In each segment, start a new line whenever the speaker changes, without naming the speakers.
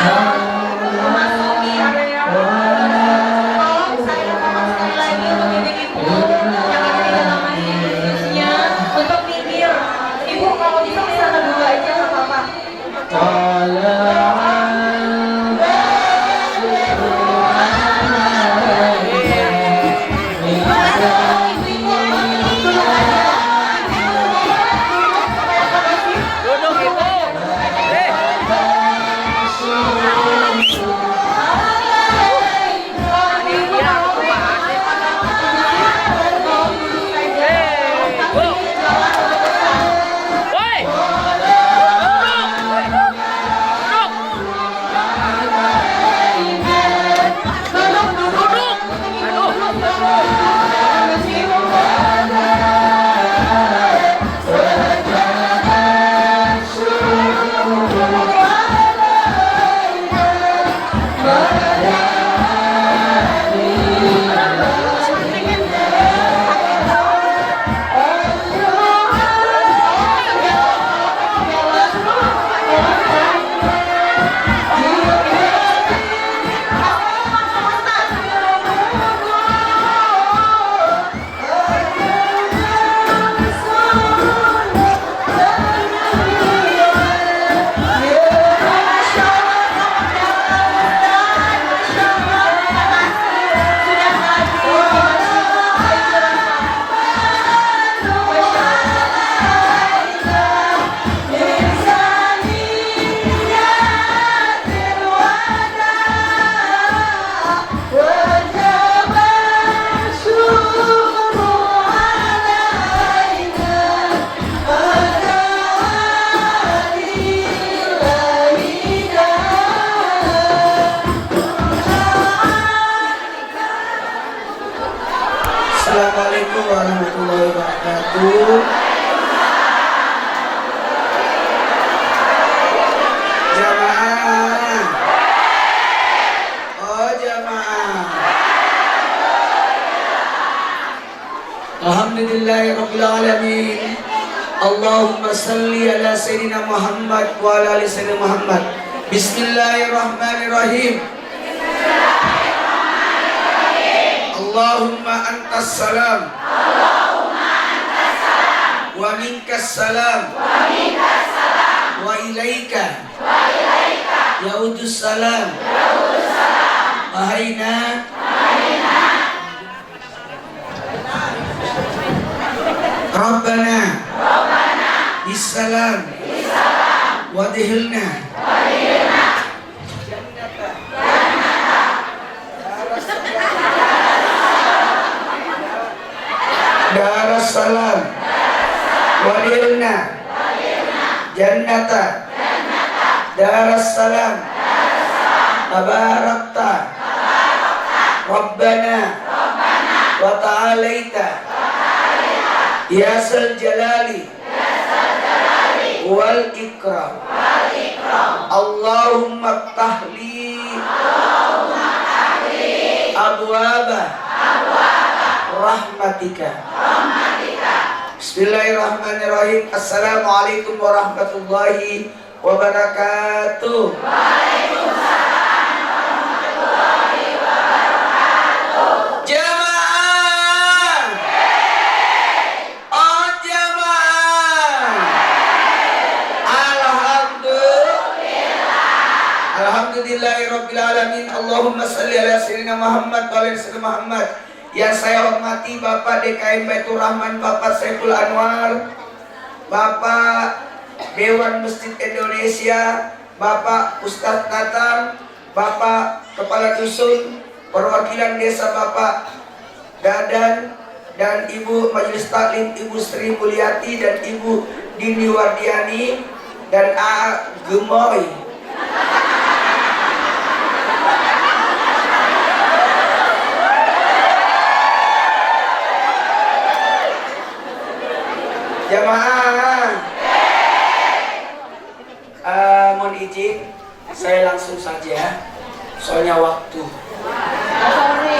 memasuki area. Tolong saya mohon sekali lagi untuk ibu-ibu yang ada di dalam masjid khususnya untuk minggir. Ibu kalau bisa kesana dulu aja nggak apa-apa.
Assalamualaikum warahmatullahi wabarakatuh. Jamaah. Oh jamaah. Alhamdulillahirabbil alamin. Allahumma salli ala sayyidina Muhammad wa ala ali sayyidina Muhammad. Bismillahirrahmanirrahim. Allahumma antas salam wa minkas salam wa ilaika yaudus salam wahayna Rabbana bisalam wadhilna Darussalam wadilna jannata Darussalam tabarakta Rabbana wa ta'alaita ya sal jalali wal ikram Allahumma ftahli abwaba rahmatika. Bismillahirrahmanirrahim. Assalamualaikum warahmatullahi wabarakatuh. Waalaikumsalam warahmatullahi wabarakatuh. Jamaah. Oh jamaah. Alhamdulillahirabbil alamin. Allahumma shalli ala sayyidina Muhammad wa ala sayyidina Muhammad. Yang saya hormati Bapak DKM Baitur Rahman, Bapak Saiful Anwar, Bapak Dewan Masjid Indonesia, Bapak Ustadz Natang, Bapak Kepala Dusun, perwakilan desa Bapak Dadan, dan Ibu Majelis Taklim Ibu Sri Mulyati dan Ibu Dini Wardiani dan A. Gemoy. Jamaah, mohon izin, saya langsung saja, soalnya waktu.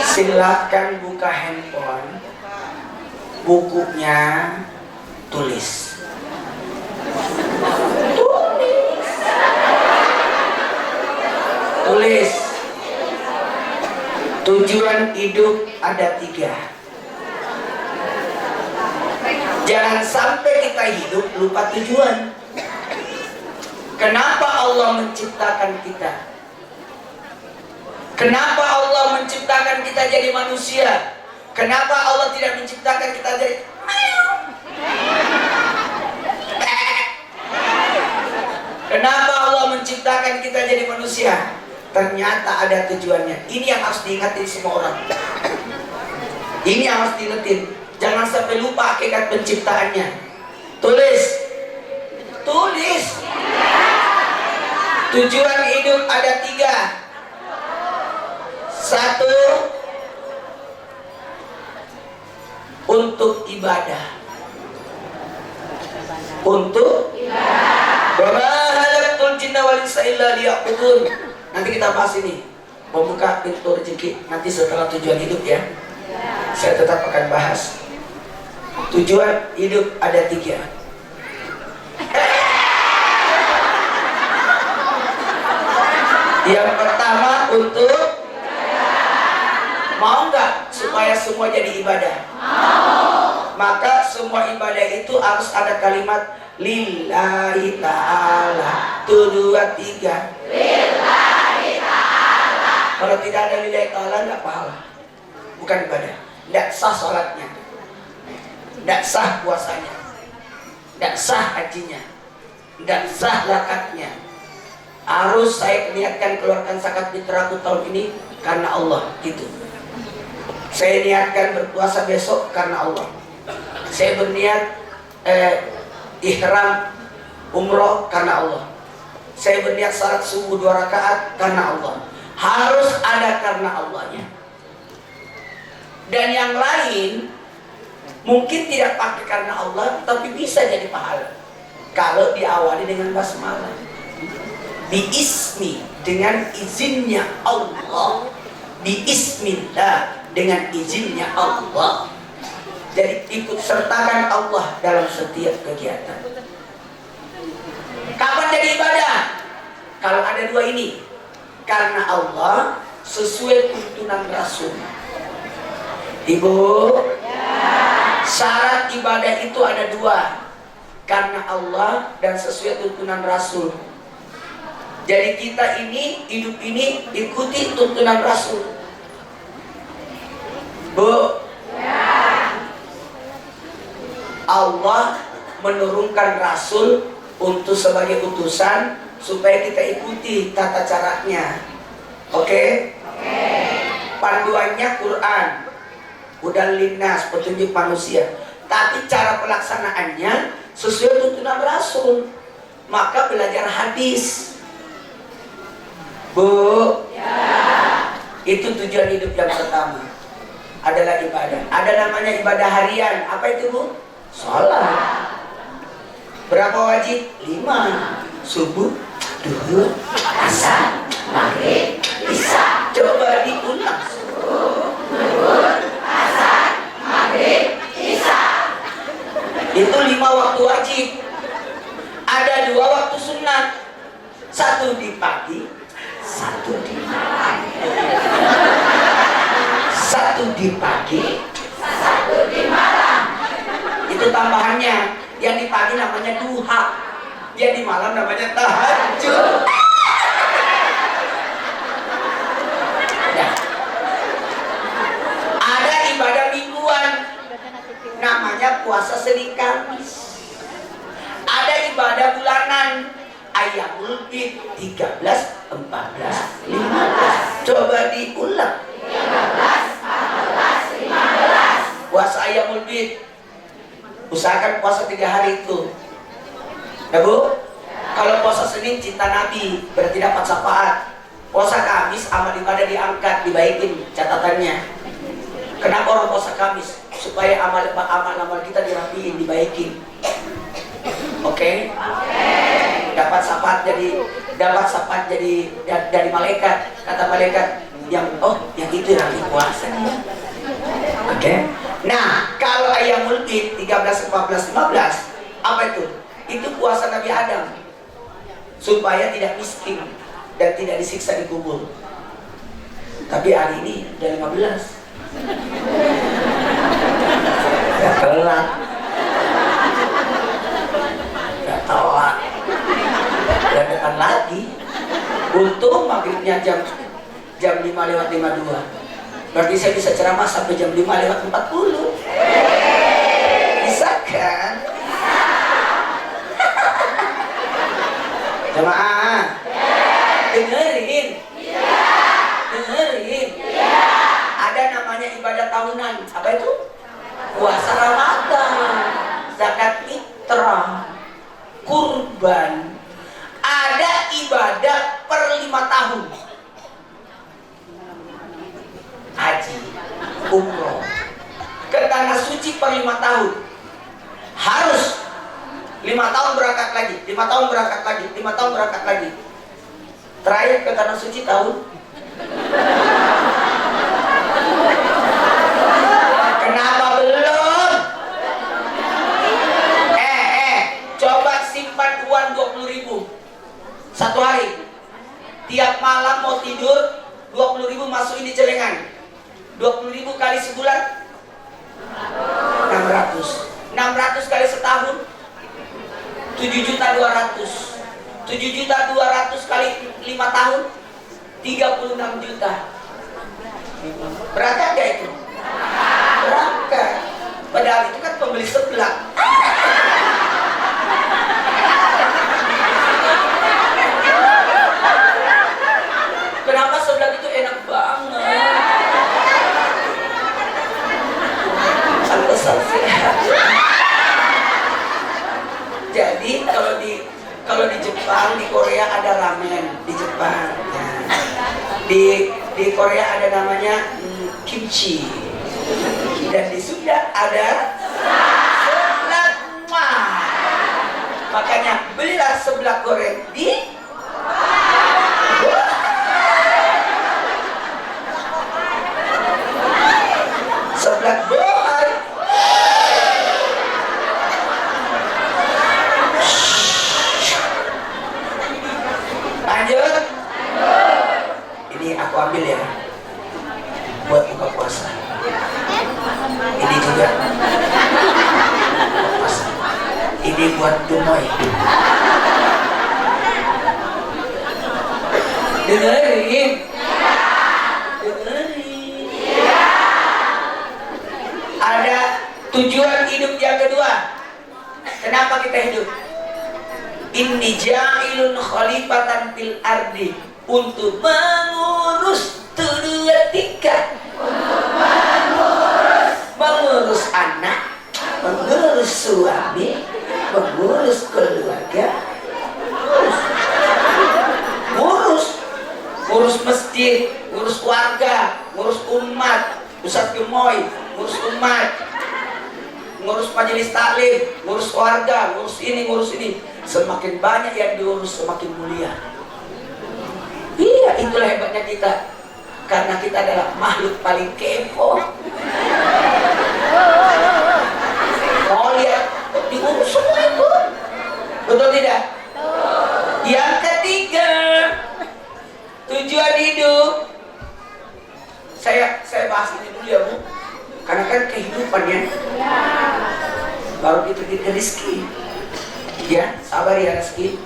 Silakan buka handphone, bukunya tulis. Tulis. Tujuan hidup ada 3. Jangan sampai kita hidup lupa tujuan. Kenapa Allah menciptakan kita? Kenapa Allah menciptakan kita jadi manusia? Kenapa Allah tidak menciptakan kita jadi Kenapa Allah menciptakan kita jadi manusia? Ternyata ada tujuannya. Ini yang harus diingatin semua orang. Ini yang harus diingetin. Jangan sampai lupa hakikat penciptaannya. Tulis. Tulis. Tujuan hidup ada 3. 1, untuk ibadah. Untuk ibadah. Wa ma khalaqtul jinna wal insa illa liya'budun. Nanti kita bahas ini. Membuka pintu rezeki nanti setelah tujuan hidup ya. Saya tetap akan bahas. Tujuan hidup ada 3. Yang pertama untuk mau nggak supaya semua jadi ibadah? Mau. Maka semua ibadah itu harus ada kalimat lillahi ta'ala. 1, 2, 3. Lillahi ta'ala. Kalau tidak ada lillahi ta'ala nggak pahala. Bukan ibadah. Nggak sah sholatnya. Nggak sah puasanya. Nggak sah hajinya. Nggak sah zakatnya. Harus saya niatkan keluarkan zakat fitrahku tahun ini karena Allah, gitu. Saya niatkan berpuasa besok karena Allah. Saya berniat ihram umroh karena Allah. Saya berniat salat subuh 2 rakaat karena Allah. Harus ada karena Allahnya. Dan yang lain mungkin tidak pakai karena Allah, tapi bisa jadi pahala kalau diawali dengan basmalah. Biismi, dengan izinnya Allah. Biismillah, dengan izinnya Allah. Jadi ikut sertakan Allah dalam setiap kegiatan. Kapan jadi ibadah? Kalau ada 2 ini. Karena Allah, sesuai tuntunan Rasul. Ibu, syarat ibadah itu ada 2. Karena Allah dan sesuai tuntunan Rasul. Jadi kita ini, hidup ini ikuti tuntunan Rasul. Bu, Allah menurunkan Rasul untuk sebagai utusan supaya kita ikuti tata caranya. Oke? Panduannya Quran, hudan linnas, petunjuk manusia. Tapi cara pelaksanaannya sesuai tuntunan Rasul. Maka belajar hadis. Bu, itu tujuan hidup yang pertama adalah ibadah. Ada namanya ibadah harian. Apa itu, Bu? Sholat. Berapa wajib? 5. Subuh, duhur, asar, maghrib, isya. Coba diulang. Subuh, duhur, asar, maghrib, isya. Itu 5 waktu wajib. Ada 2 waktu sunat. 1 di pagi, 1 di malam. 1 di pagi, 1 di malam. Itu tambahannya. Yang di pagi namanya duha, yang di malam namanya tahajud. Nah, ada ibadah mingguan, namanya puasa Senin Kamis. Ada ibadah bulanan, Ayyamul Bid 13, 14, 15. Coba diulang. 13, 14, 15. Puasa Ayyamul Bid. Usahakan puasa 3 hari itu. Ya, Bu? Kalau puasa Senin cinta Nabi, berarti dapat syafaat. Puasa Kamis amal ibadah diangkat, dibaikin catatannya. Kenapa orang puasa Kamis? Supaya amal kita dirapiin, dibaikin. Oke? Dapat syafaat jadi dari malaikat. Kata malaikat yang itu nanti puasa. Oke? Nah, kalau Ayyamul Bid 13, 14, 15, apa itu? Itu puasa Nabi Adam supaya tidak miskin dan tidak disiksa di kubur. Tapi hari ini udah 15. Gak telat. Gak telat. Dan depan lagi. Untung maghribnya jam 5:52. Berarti saya bisa ceramah sampai jam 5:40. Bisa kan? Jemaah, dengerin. Dengerin. Ada namanya ibadah tahunan. Apa itu? Puasa Ramadan, zakat fitrah, kurban. Ada ibadah per 5 tahun. Haji, umroh, ke tanah suci per 5 tahun. Harus 5 tahun berangkat lagi, 5 tahun berangkat lagi, 5 tahun berangkat lagi. Terakhir ke tanah suci tahun. Kenapa belum? Coba simpan uang 20.000 satu hari. Tiap malam mau tidur 20.000 masukin di celengan. 20.000 kali sebulan 600. 600 kali setahun 7.200.000. 7.200.000 kali 5 tahun 36 juta. Berangkat gak itu? Berangkat. Padahal itu kan pembeli seblak. Kenapa seblak itu enak banget? Jadi kalau di Jepang, di Korea ada ramen di Jepang. Di Korea ada namanya kimchi. Dan di Sunda ada seblak. Makanya belilah seblak goreng di seblak bohai. Lanjut. Ini aku ambil ya buat buka puasa. Ini juga buka puasa. Ini buat Dumoy. Dengerin. Dengerin. Ada tujuan hidup yang kedua. Kenapa kita hidup? Inni ja'ilun khalifatan fil ardi, untuk mengurus dunia tiga. Mengurus anak, mengurus suami, mengurus keluarga, ngurus masjid, ngurus warga, ngurus umat, Ustadz Gemoy, ngurus umat, ngurus majelis taklim, ngurus warga, ngurus ini. Semakin banyak yang diurus, semakin mulia. Iya, itulah hebatnya kita. Karena kita adalah makhluk paling kepo. Mau lihat, diurus semua itu. Betul tidak? Yang ketiga, tujuan hidup. Saya bahas ini dulu ya Bu. Karena kan kehidupan ya. Baru kita rezeki. Ya, sabar ya rezeki.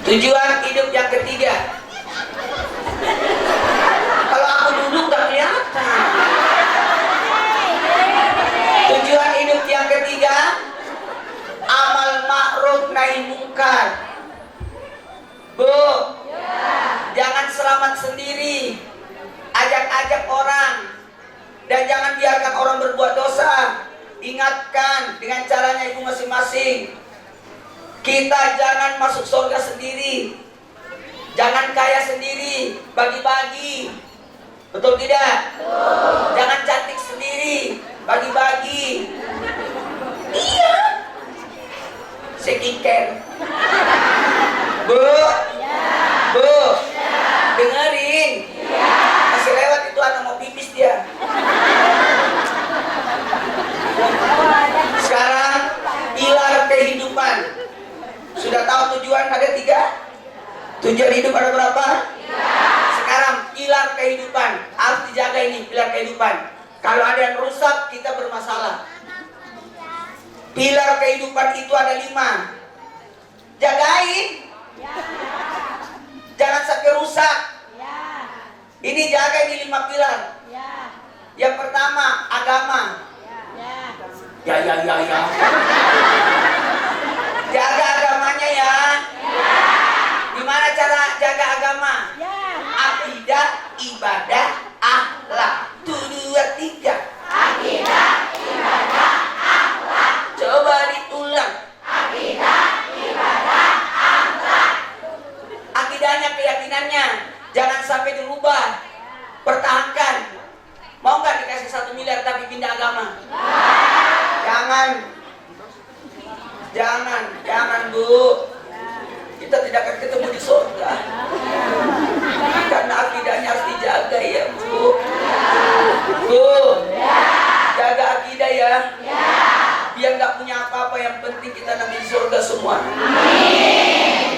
Tujuan hidup yang ketiga. Kalau aku duduk gak kelihatan. Tujuan hidup yang ketiga, amal ma'ruf nahi mungkar. Bu, jangan selamat sendiri. Ajak-ajak orang. Dan jangan biarkan orang berbuat dosa. Ingatkan dengan caranya ibu masing-masing. Kita jangan masuk surga sendiri. Jangan kaya sendiri. Bagi-bagi. Betul tidak? Jangan cantik sendiri. Bagi-bagi. Iya. Skincare. Bu. Bu. Dengerin. Masih lewat itu anak mau pipis dia. Sekarang pilar kehidupan. Tujuan hidup ada berapa? Sekarang pilar kehidupan harus dijaga ini, pilar kehidupan. Kalau ada yang rusak, kita bermasalah. Pilar kehidupan itu ada 5. Jagain. Jangan sampai rusak. Ini jaga ini 5 pilar. Yang pertama agama. Ya. Jaga agamanya ya. Gimana cara jaga agama? Akidah, ibadah, akhlak. 1, 2, 3. Akidah, ibadah, akhlak. Coba diulang. Akidah, ibadah, akhlak. Akidahnya, keyakinannya jangan sampai dirubah. Pertahankan. Mau nggak dikasih 1 miliar tapi pindah agama? Jangan Bu. Kita tidak akan ketemu di surga. Karena akidahnya harus dijaga ya Bu. Bu, jaga akidah ya. Biar nggak punya apa-apa, yang penting kita nanti di surga semua.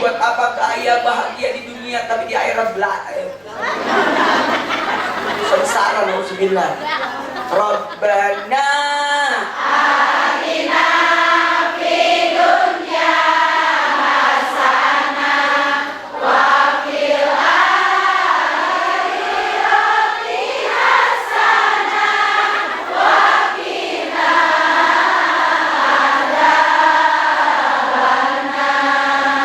Buat apa kaya bahagia di dunia tapi di akhirat sengsara. Nauzubillah. Rabbana atina fid dunya hasanah wa fil akhirati hasanah wa qina adzabannar.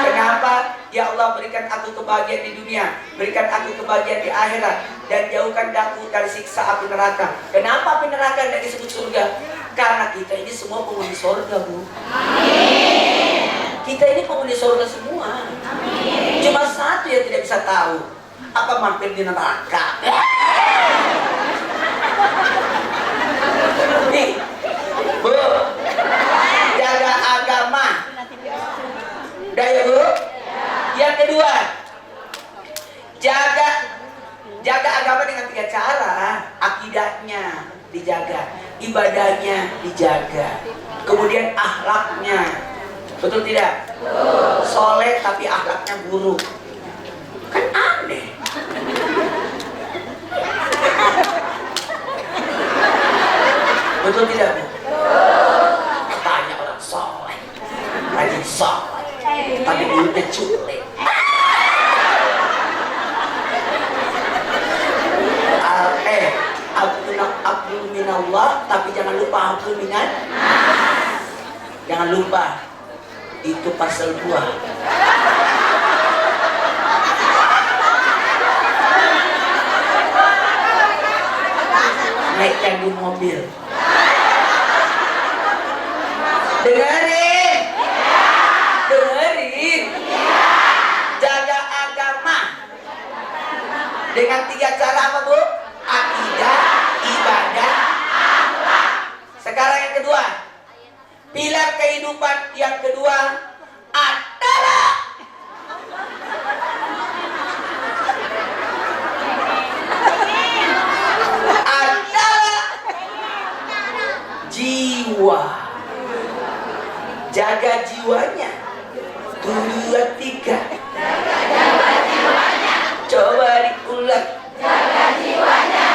Kenapa? Ya Allah, berikan aku kebahagiaan di dunia, berikan aku kebahagiaan di akhirat, dan jauhkan aku dari siksa api neraka. Kenapa api neraka tidak disebut surga? Karena kita ini semua penghuni surga Bu. Amin. Kita ini penghuni surga semua. Amin. Cuma satu yang tidak bisa tahu, apa mampir di neraka. Nih Bu, jaga agama. Daya Bu. Yang kedua, jaga agama dengan 3 cara. Akidahnya dijaga, ibadahnya dijaga, kemudian akhlaknya. Betul tidak? Soleh tapi akhlaknya buruk, kan aneh. Betul tidak Bu? Tanya orang soleh, rajin soleh tapi mulutnya culik. Abdul minallah tapi jangan lupa abdul minan. Jangan lupa itu pasal 2. Naikkan di mobil. Dengerin. Jaga agama dengan 3 cara apa Bu? Akidah, ibadah, akhlak. Sekarang yang kedua, pilar kehidupan yang kedua adalah jiwa. Jaga jiwanya. 1, 2, 3. Jaga jiwanya. Coba diulang. Jaga jiwanya.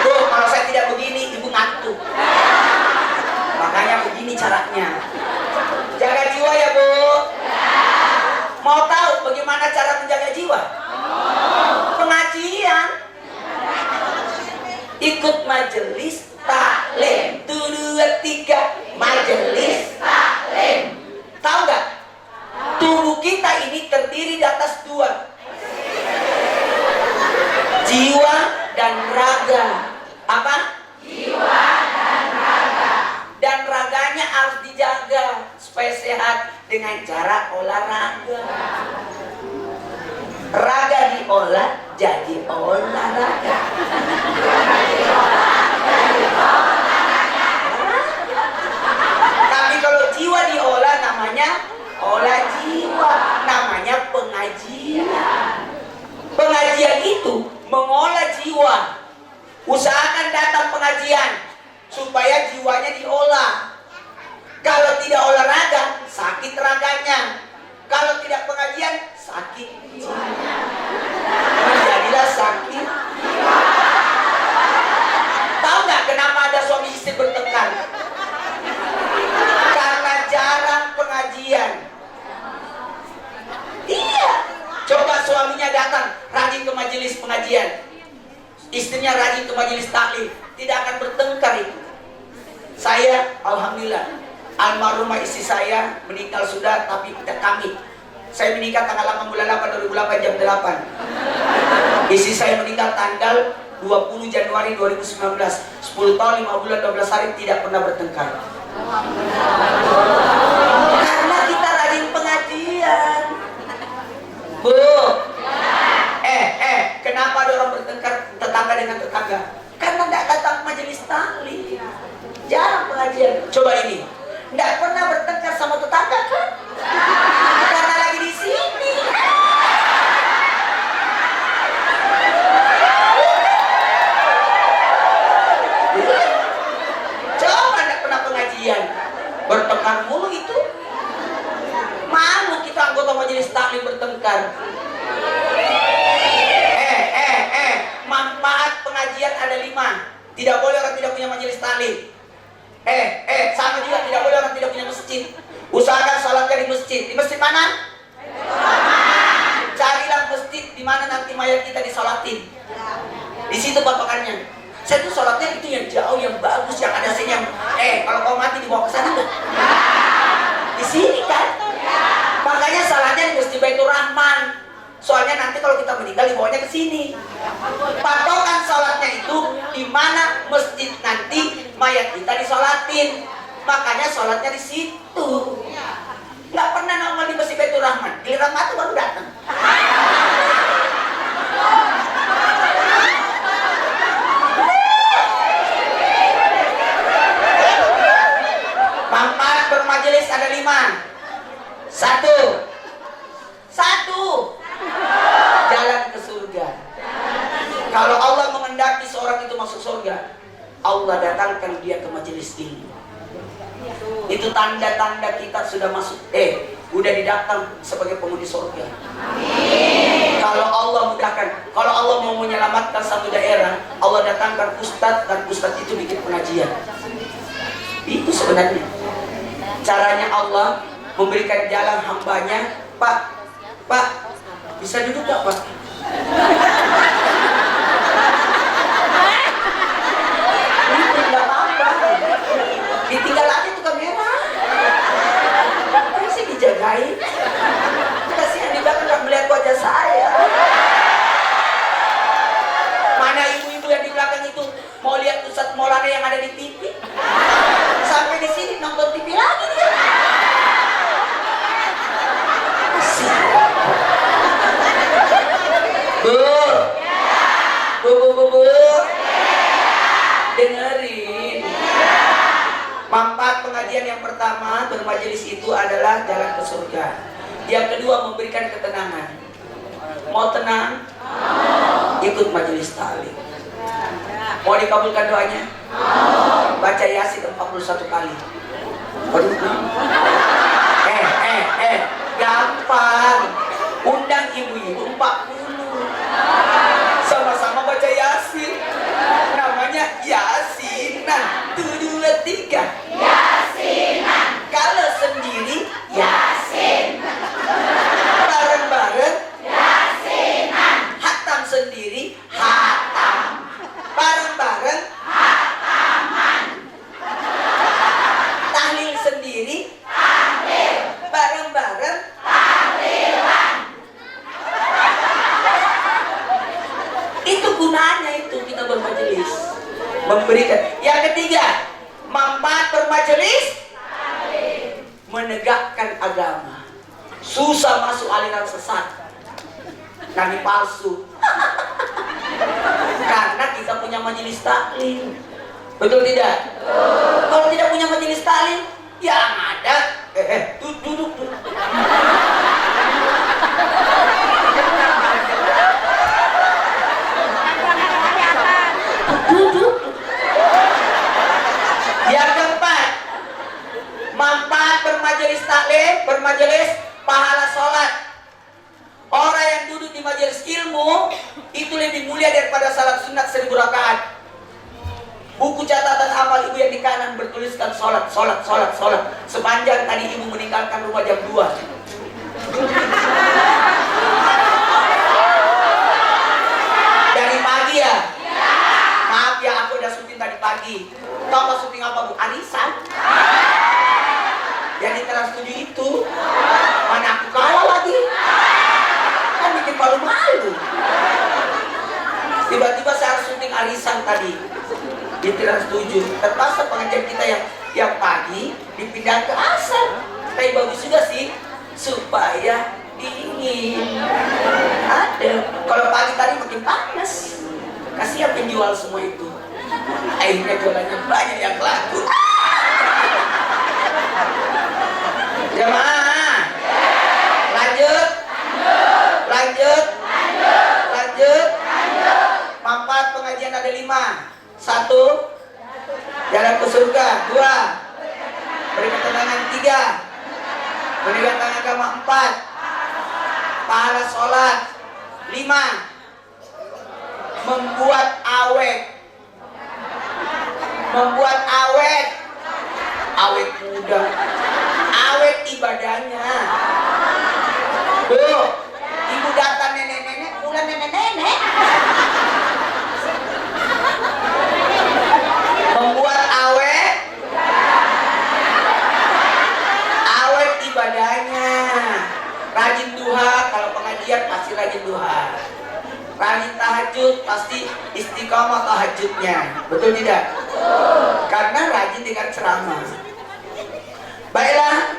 Tuh, kalau saya tidak begini, ibu ngantuk. Makanya begini caranya. Jaga jiwa ya Bu. Mau tahu bagaimana cara menjaga jiwa? Pengajian. Ikut majelis taklim. 1, 2, 3. Majelis taklim. Tahu nggak? Tubuh kita ini terdiri di atas 2. Jiwa dan raga. Apa? Jiwa dan raga. Dan raganya harus dijaga supaya sehat dengan cara olahraga. Raga diolah jadi olahraga. Tapi kalau jiwa diolah namanya olah jiwa, namanya pengajian. Pengajian itu mengolah jiwa. Usahakan datang pengajian supaya jiwanya diolah. Kalau tidak olahraga, sakit raganya. Kalau tidak pengajian, sakit jiwa. Menjadilah sakit. Tahu nggak kenapa ada suami istri bertengkar? Karena jarang pengajian. Iya. Coba suaminya datang rajin ke majelis pengajian, istrinya rajin ke majelis taklim, tidak akan bertengkar itu. Saya, alhamdulillah, almarhumah istri saya meninggal sudah, tapi kita kami. Saya menikah tanggal 8 bulan 8 2008 jam 8. Istri saya meninggal tanggal 20 Januari 2019. 10 tahun 5 bulan 12 hari tidak pernah bertengkar. Karena kita rajin pengajian. Bu. Kenapa ada orang bertengkar tetangga dengan tetangga? Karena tidak datang majelis taklim. Jarang pengajian. Coba ini. Tidak pernah bertengkar sama tetangga kan? Karena lagi di sini. Coba tidak pernah pengajian. Bertengkar mulu itu. Malu kita anggota majelis taklim bertengkar. Manfaat pengajian ada 5. Tidak boleh orang tidak punya majelis taklim. Sama juga tidak boleh orang tidak punya masjid. Usahakan salatnya di masjid. Di masjid mana? Carilah masjid di mana nanti mayat kita disolatin. Di situ patokannya. Saya tuh salatnya itu yang jauh, yang bagus, yang ada AC-nya. Kalau kau mati dibawa ke sana enggak? Di sini kan? Makanya salatnya di Masjid Baitur Rahman. Soalnya nanti kalau kita meninggal dibawanya ke sini. Patokan sholatnya itu di mana masjid nanti mayat kita disolatin. Makanya sholatnya di situ. Nggak pernah nongol di Masjid Baitur Rahman. Giliran mati baru datang. Manfaat bermajelis ada 5. Satu. Jalan ke surga. Kalau Allah mengendaki seorang itu masuk surga, Allah datangkan dia ke majelis ilmu. Itu tanda-tanda kita sudah masuk, udah didaftar sebagai penghuni surga. Kalau Allah mudahkan, kalau Allah mau menyelamatkan satu daerah, Allah datangkan ustadz, dan ustadz itu bikin pengajian. Itu sebenarnya caranya Allah memberikan jalan hambanya. Pak, bisa duduk gak Pak? Tidak apa-apa. Ditinggal aja tuh kamera. Kan sih dijagain. Kasihan di belakang gak melihat wajah saya. Mana ibu-ibu yang di belakang itu mau lihat Ustadz Maulana yang ada di TV? Sampai di sini nonton TV lagi dia. Bu. Dengerin. Manfaat pengajian yang pertama bermajelis itu adalah jalan ke surga. Yang kedua memberikan ketenangan. Mau tenang? Ikut majelis taklim. Mau dikabulkan doanya? Baca Yasin 41 kali. Gampang. Undang ibu-ibu 40. Sama-sama baca Yasin. Namanya Yasinan. 7, 2, 3. Yasinan. Kalau sendiri Yasinan. Bareng-bareng Yasinan. Hatam sendiri hatam. Bareng-bareng hataman. Tahlil sendiri tahlil. Bareng-bareng tahlilan. Itu gunanya itu kita bermajelis, memberikan. Yang ketiga, manfaat bermajelis menegakkan agama. Susah masuk aliran sesat, nabi palsu. Karena kita punya majelis taklim. Betul tidak? Kalau tidak punya majelis taklim, yang ada duduk. Yang keempat, manfaat bermajelis taklim, bermajelis pahala sholat. Buku catatan amal ibu yang di kanan bertuliskan sholat, sholat, sholat, sholat. Sepanjang tadi ibu meninggalkan rumah jam 2. Dari pagi ya? Maaf ya, aku udah syuting tadi pagi. Tahu apa syuting apa bu? Arisan. Yang di Trans 7 itu. Mana aku kalah lagi? Kan bikin malu-malu. Tiba-tiba saya harus syuting arisan tadi di Trans 7. Terpaksa pengajian kita yang pagi dipindah ke asar. Tapi bagus juga sih supaya dingin. Ada. Kalau pagi tadi makin panas. Kasihan penjual semua itu. Akhirnya jualannya banyak yang laku. Jemaah. Lanjut. Lanjut. Lanjut. Manfaat pengajian ada 5. 1. Jalan ke surga. 2. Beri ketenangan. 3. Meninggalkan agama. 4. Pahala sholat. 5. Membuat awet. Membuat awet. Awet muda. Awet ibadahnya. Bu, ibu datang nenek-nenek, pulang nenek-nenek. Membuat awet. Awet ibadahnya. Rajin duha, kalau pengajian pasti rajin duha. Rajin tahajud pasti istiqomah tahajudnya. Betul tidak? Karena rajin dengan ceramah. Baiklah,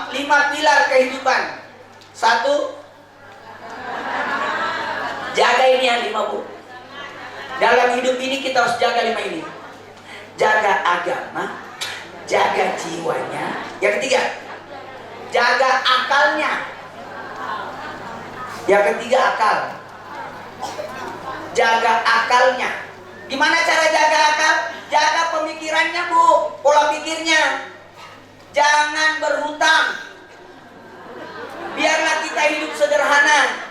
5 pilar kehidupan. 1. Jaga ini yang 5 bu. Dalam hidup ini kita harus jaga 5 ini. Jaga agama, jaga jiwanya. Yang ketiga, jaga akalnya. Yang ketiga, akal. Jaga akalnya. Gimana cara jaga akal? Jaga pemikirannya bu, pola pikirnya. Jangan berhutang. Biarlah kita hidup sederhana.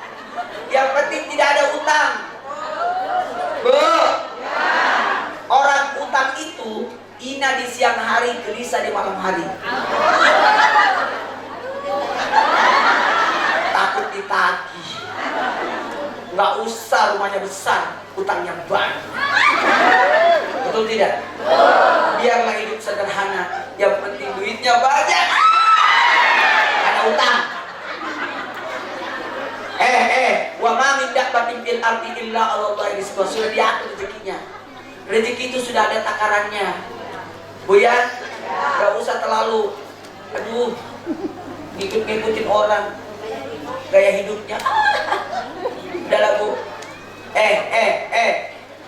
Yang penting tidak ada utang. Bu, orang utang itu ina di siang hari, gelisah di malam hari. Takut ditagih. Nggak usah rumahnya besar, utangnya banyak. Betul tidak? Biarlah hidup sederhana. Yang penting duitnya banyak. Ada utang. Wa ma min dabbatin fil ardi illa 'ala Allahi rizquha. Sudah diatur rezekinya. Rezeki itu sudah ada takarannya. Bu ya, nggak usah terlalu ngikutin orang gaya hidupnya. Udahlah bu.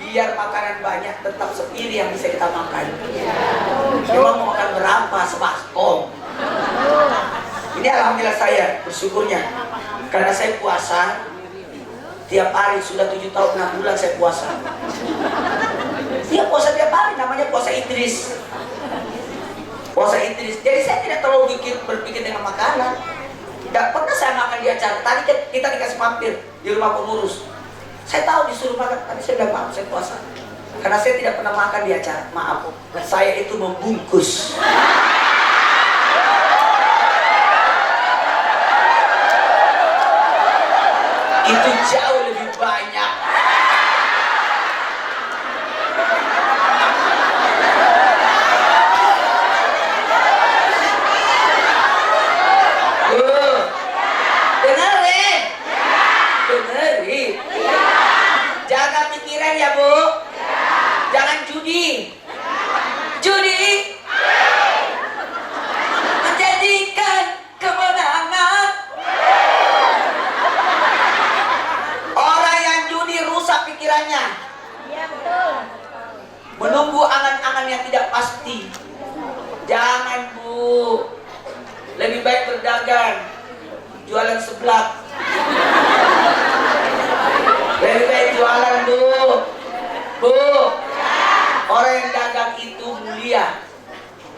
Biar makanan banyak tetap sepiri yang bisa kita makan. Cuma mau makan berapa sebaskom. Ini alhamdulillah saya bersyukurnya karena saya puasa tiap hari sudah 7 tahun 6 bulan saya puasa. Dia puasa tiap hari, namanya puasa Idris. Puasa Idris. Jadi saya tidak terlalu berpikir dengan makanan. Tidak pernah saya makan di acara. Tadi kita dikasih mampir di rumah pengurus. Saya tahu disuruh makan, tapi saya bilang maaf saya puasa. Karena saya tidak pernah makan di acara. Maaf, saya itu membungkus. Itu jauh lebih banyak. Dengerin. Jaga pikiran ya bu. Jangan judi. Judi menjadikan kemenangan. Orang yang judi rusak pikirannya. Menunggu angan-angan yang tidak pasti. Jangan bu. Lebih baik berdagang, jualan seblak. Lebih baik jualan bu. Bu, orang yang dagang itu mulia.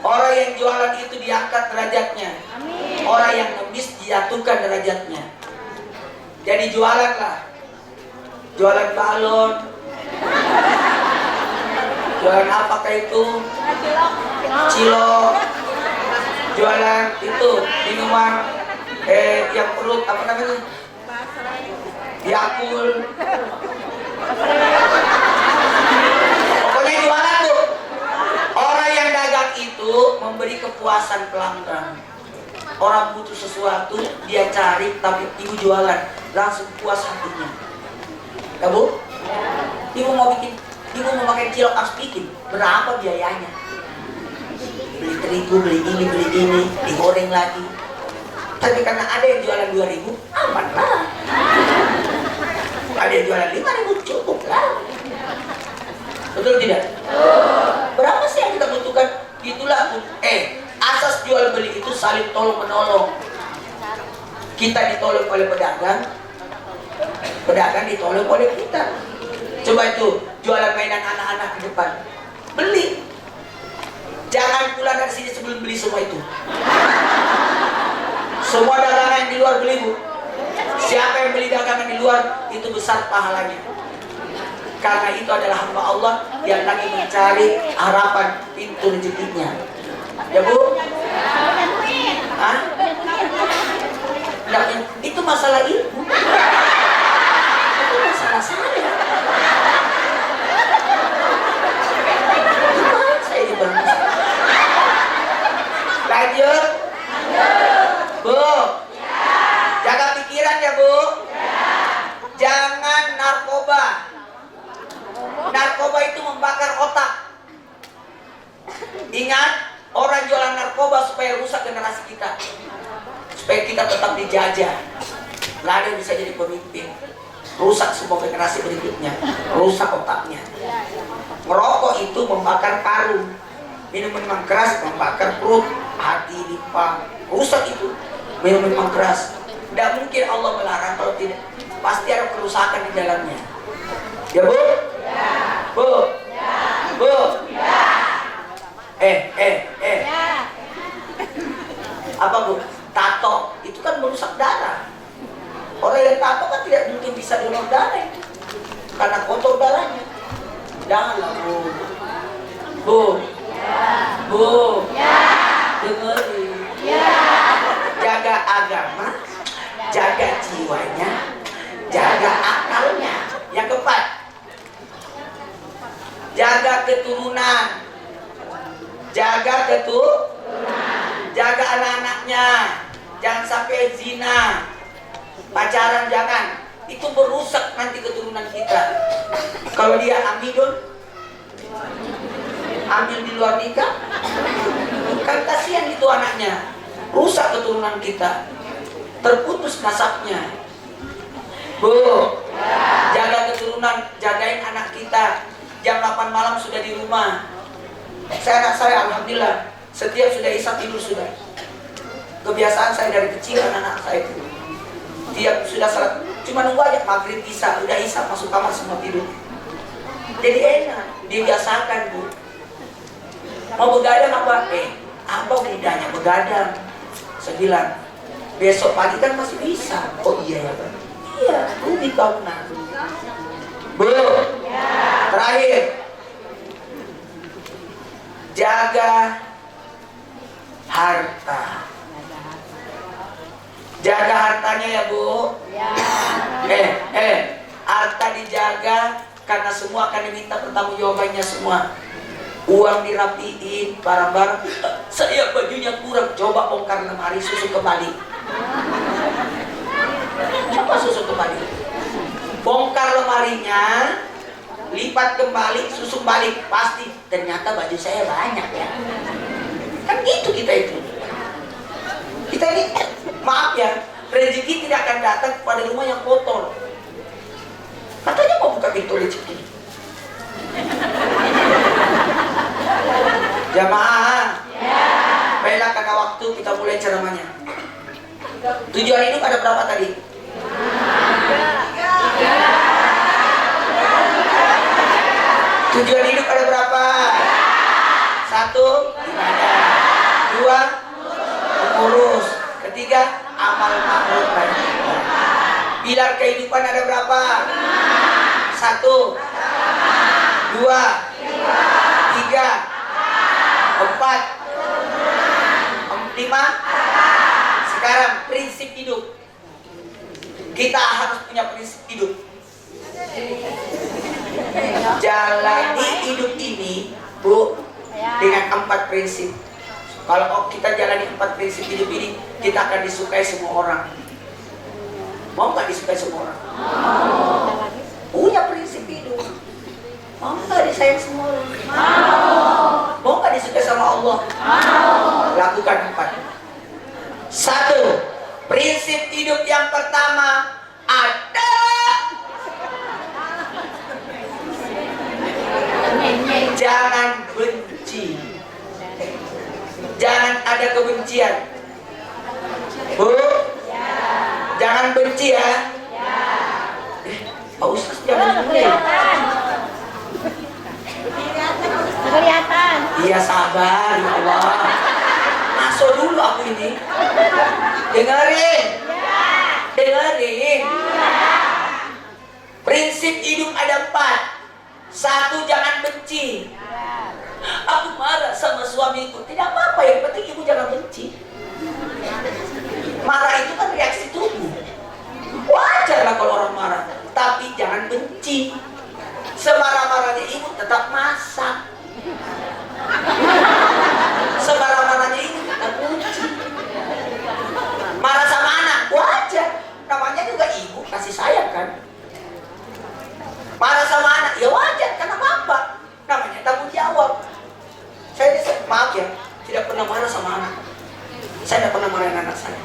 Orang yang jualan itu diangkat derajatnya. Orang yang ngemis dijatuhkan derajatnya. Jadi jualan lah. Jualan balon. Jualan apakah itu? Cilok. Jualan itu minuman yang perut apa namanya? Yakul. Pokoknya jualan tuh. Orang yang dagang itu memberi kepuasan pelanggan. Orang butuh sesuatu, dia cari, tapi ibu jualan, langsung puas hatinya. Ya bu? Ibu mau pakai cilok harus bikin, berapa biayanya? Beli terigu, beli ini, digoreng lagi. Tapi karena ada yang jualan 2.000, aman lah. Ada yang jualan 5.000, cukup lah. Betul tidak? Berapa sih yang kita butuhkan? Itulah asas jual beli itu saling tolong menolong. Kita ditolong oleh pedagang, pedagang ditolong oleh kita. Coba itu jualan mainan anak-anak di depan, beli. Jangan pulang dari sini sebelum beli semua itu. Semua dagangan di luar beli bu. Siapa yang beli dagangan di luar itu besar pahalanya. Karena itu adalah hamba Allah yang lagi mencari harapan pintu rezekinya. Ya bu? Hah? Nah, itu masalah ilmu. Itu masalah saya. Gimana saya dibangun? Lanjut. Bu. Jaga pikiran ya bu. Jangan narkoba. Narkoba itu membakar otak. Ingat, orang jualan narkoba supaya rusak generasi kita, supaya kita tetap dijajah. Nggak ada yang bisa jadi pemimpin. Rusak semua generasi berikutnya, rusak otaknya. Merokok itu membakar paru, minuman keras membakar perut, hati, limpa, rusak itu. Minuman keras. Tidak mungkin Allah melarang kalau tidak. Pasti ada kerusakan di dalamnya. Ya bu? Bu? Bu? Apa bu? Tato itu kan merusak darah. Orang yang tato kan tidak mungkin bisa donor darah itu, karena kotor darahnya. Janganlah bu. Bu? Bu? Dengerin. Jaga agama, jaga jiwanya, jaga akalnya. Yang keempat, jaga keturunan. Jaga jaga anak-anaknya. Jangan sampai zina, pacaran jangan. Itu merusak nanti keturunan kita. Kalau dia ambil di luar nikah, kan kasihan itu anaknya. Rusak keturunan kita, terputus nasabnya. Bu, jaga keturunan, jagain anak kita. Jam 8 malam sudah di rumah. Anak saya alhamdulillah setiap sudah isya tidur sudah. Kebiasaan saya dari kecil anak saya itu. Tiap sudah salat, cuma nunggu aja maghrib isya, udah isya masuk kamar semua tidur. Jadi enak, dibiasakan bu. Mau begadang apa? Apa bedanya begadang? Saya bilang, besok pagi kan masih bisa. Oh iya ya Pak. Iya, rugi kau nak. Bu, terakhir, jaga harta. Jaga hartanya ya bu. Harta dijaga karena semua akan diminta pertanggungjawabannya semua. Uang dirapiin, barang-barang. Saya bajunya kurang, coba bongkar lemari, susun kembali. Coba susun kembali. Bongkar lemarinya, lipat kembali, susun balik. Pasti ternyata baju saya banyak ya. Kan gitu kita itu. Kita ini, maaf ya, rezeki tidak akan datang pada rumah yang kotor. Katanya mau buka pintu rezeki. Jamaah, baiklah karena waktu kita mulai ceramahnya. Tujuan hidup ada berapa tadi? Tujuan hidup ada berapa? 1, ibadah. 2, mengurus. 3, amal ma'ruf nahi munkar. Pilar kehidupan ada berapa? 1, 2, Bu, dengan 4 prinsip. Kalau kita jalani 4 prinsip hidup ini, kita akan disukai semua orang. Mau nggak disukai semua orang? Punya prinsip hidup. Mau nggak disayang semua orang? Mau nggak disukai sama Allah? Lakukan 4. 1. Prinsip hidup yang pertama adalah jangan benci. Jangan ada kebencian. Bu, jangan benci ya. Pak Ustaz jangan benci.
Kelihatan.
Iya sabar ya Allah. Masuk dulu aku ini. Dengerin. Dengerin. Prinsip hidup ada 4. 1, jangan benci. Aku marah sama suamiku. Tidak apa-apa, yang penting ibu jangan benci. Marah itu kan reaksi tubuh. Wajar lah kalau orang marah. Tapi jangan benci. Semarah-marahnya ibu tetap masak. Semarah-marahnya ibu tetap benci. Marah sama anak, wajar. Namanya juga ibu kasih sayang kan. Marah sama anak, ya wajar. Karena apa? Namanya tanggung jawab. Saya maaf ya, tidak pernah marah sama anak. Saya tidak pernah marahin anak saya.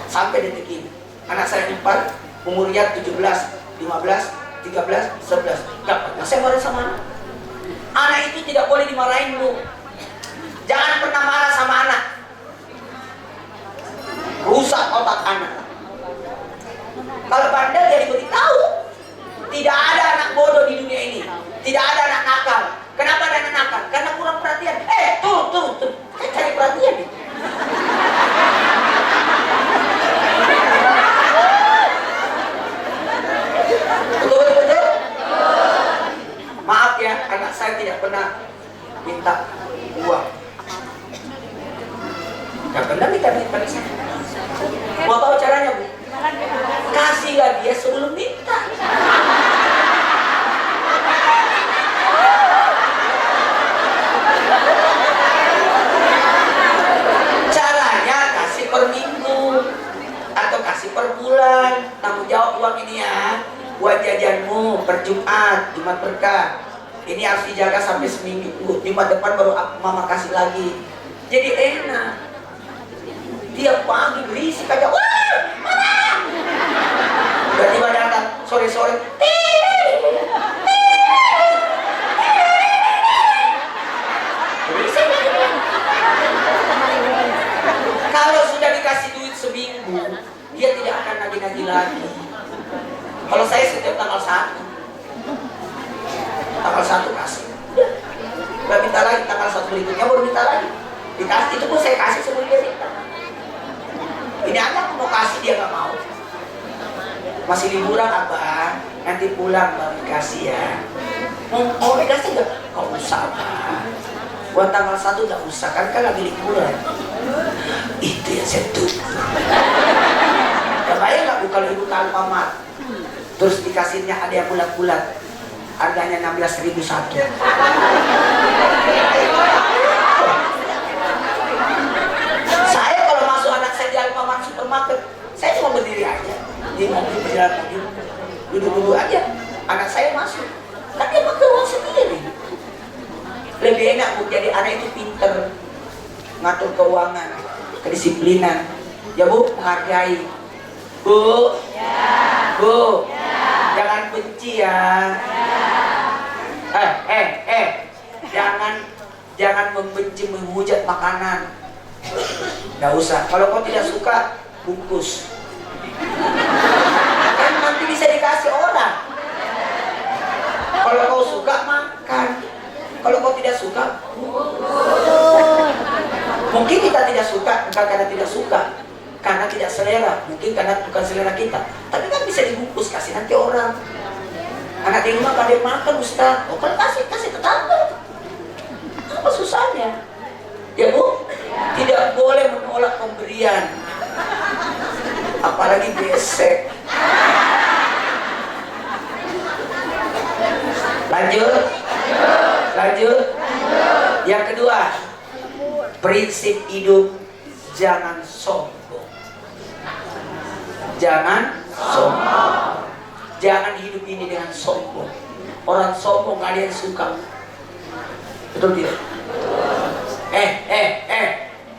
Sampai detik ini. Anak saya 4, umurnya 17, 15, 13, 11. Gak pernah saya marah sama anak. Anak itu tidak boleh dimarahin, Bu. Jangan pernah marah sama anak. Rusak otak anak. Kalau bandel dia diberitahu. Tidak ada anak bodoh di dunia ini. Tidak ada anak nakal. Kenapa ada anak nakal? Karena kurang perhatian. Tuh. Saya cari perhatian nih. Betul. Maaf ya, anak saya tidak pernah minta uang. Gak pernah minta pada saya. Mau tahu caranya, Bu? Kasihlah dia sebelum minta. Caranya kasih per minggu atau kasih per bulan. Tanggung jawab uang ini ya, buat jajanmu per Jumat berkah. Ini harus dijaga sampai seminggu. Jumat depan baru mama kasih lagi. Jadi enak. Tiap pagi berisik aja. Wah, marah. Tiba-tiba datang sore. Kalau sudah dikasih duit seminggu, dia tidak akan nagih-nagih lagi. Kalau saya setiap tanggal 1 kasih. Gak minta lagi, tanggal 1 berikutnya baru minta lagi. Dikasih, itu pun saya kasih sebelum dia minta. Ini aja aku mau kasih, dia gak mau. Masih liburan Abang, nanti pulang baru dikasih ya. Mau dikasih gak? Gak usah Abang. Buat tanggal 1 gak usah, kan lagi liburan. Itu yang saya tunggu. Kebayang gak Bu kalau ibu ke Alfamart, terus dikasihnya ada yang bulat-bulat, harganya 16.001. Saya kalau masuk anak saya di Alfamart supermarket, saya cuma berdiri aja di mobil, berjalan mobil, duduk-duduk aja. Anak saya masuk, kan dia pakai uang sendiri. Lebih enak Bu, jadi anak itu pinter ngatur keuangan, kedisiplinan. Ya Bu, menghargai. Bu, Bu, jangan benci ya. Jangan membenci, menghujat makanan. Nggak usah. Kalau kau tidak suka, bungkus. Kan nanti bisa dikasih orang. Kalau kau suka, makan. Kalau kau tidak suka, mungkin kita tidak suka bukan karena tidak suka, karena tidak selera. Mungkin karena bukan selera kita. Tapi kan bisa dibungkus, kasih nanti orang. Anak di rumah pada makan Ustaz. Oh kan kasih tetangga. Apa susahnya? Ya Bu, tidak boleh menolak pemberian. Apalagi besek. Lanjut. Yang kedua, prinsip hidup jangan sombong. Jangan sombong. Jangan hidup ini dengan sombong. Orang sombong gak ada yang suka. Betul tidak?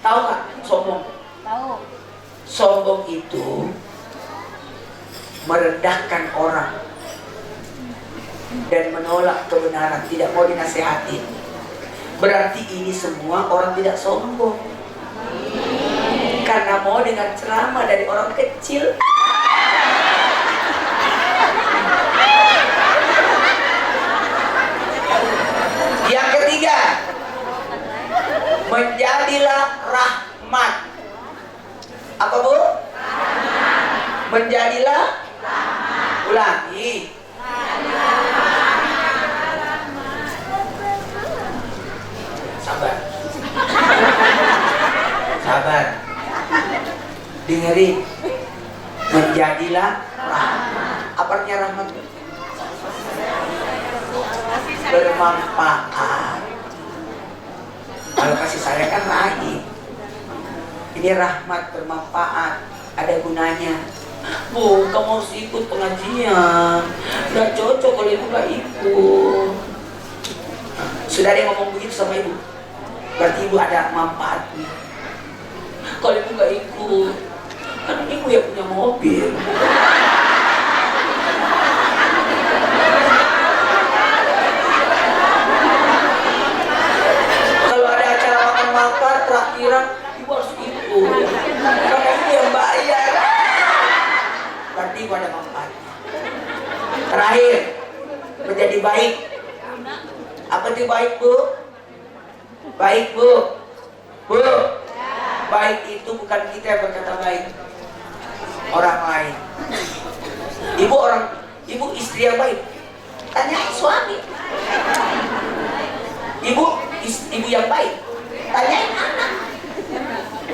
Tahu gak sombong?
Tahu.
Sombong itu merendahkan orang dan menolak kebenaran, tidak mau dinasehati. Berarti ini semua orang tidak sombong, karena mau dengar ceramah dari orang kecil. Yang ketiga, menjadilah rahmat. Apa bu? Menjadilah rahmat. Ulangi. Sabar. Sabar. Dengerin. Menjadilah rahmat. Apa artinya rahmat? Bermanfaat. Kalau kasih sayang kan rahim. Ini rahmat, bermanfaat, ada gunanya. Bu, kamu harus ikut pengajian. Gak cocok kalau ibu gak ikut. Sudah ada yang ngomong begitu sama ibu, berarti ibu ada manfaatnya. Kalau ibu gak ikut, kan ibu yang punya mobil. Kalau ada acara makan-makan, traktiran, ibu harus ikut. Karena ibu yang bayar. Berarti ibu ada manfaatnya. Terakhir, menjadi baik. Apa itu baik bu? Baik bu? Bu? Baik itu bukan kita yang berkata baik, orang lain. Ibu istri yang baik, tanya suami. Ibu yang baik, tanyain anak.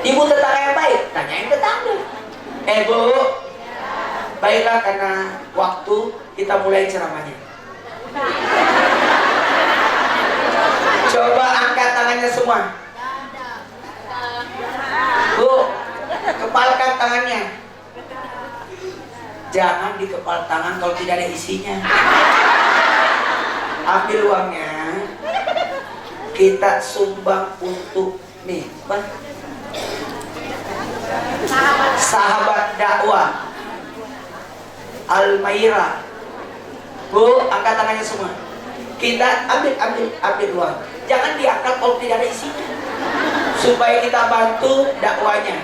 Ibu tetangga yang baik, tanyain tetangga. Bu, baiklah karena waktu kita mulai ceramahnya. Coba angkat tangannya semua. Bu, kepalkan tangannya. Jangan dikepal tangan kalau tidak ada isinya. Ambil uangnya, kita sumbang untuk nih, sahabat dakwah Al-Maira. Bu, angkat tangannya semua. Kita ambil uang. Jangan diangkat kalau tidak ada isinya. Supaya kita bantu dakwanya,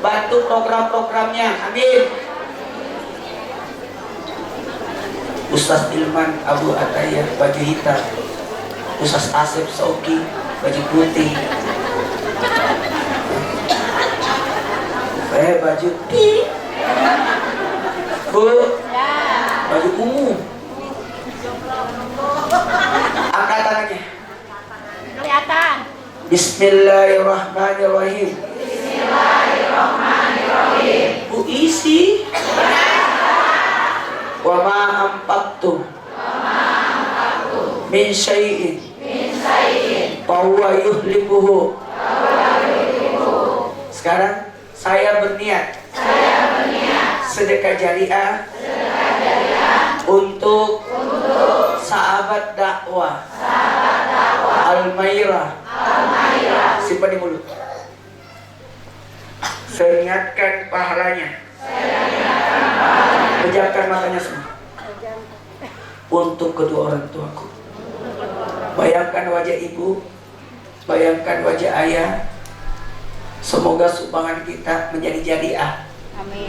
bantu program-programnya. Amin. Ustaz Ilman Abu Atayah baju hitam, Ustaz Asep Sauki baju putih, saya baju pink. Bu, baju ungu. Angkat tangannya.
Kelihatan.
Bismillahirrahmanirrahim. Bismillahirrahmanirrahim. Bu isi. Wa ma anfaqtum min syai'in fa huwa yuhlifuhu. Sekarang saya berniat sedekah jariah untuk sahabat dakwah Al-Maira. Simpan di mulut. Saya ingatkan pahalanya. Pejamkan matanya semua. Untuk kedua orang tuaku. Bayangkan wajah ibu, bayangkan wajah ayah. Semoga sumbangan kita menjadi jariah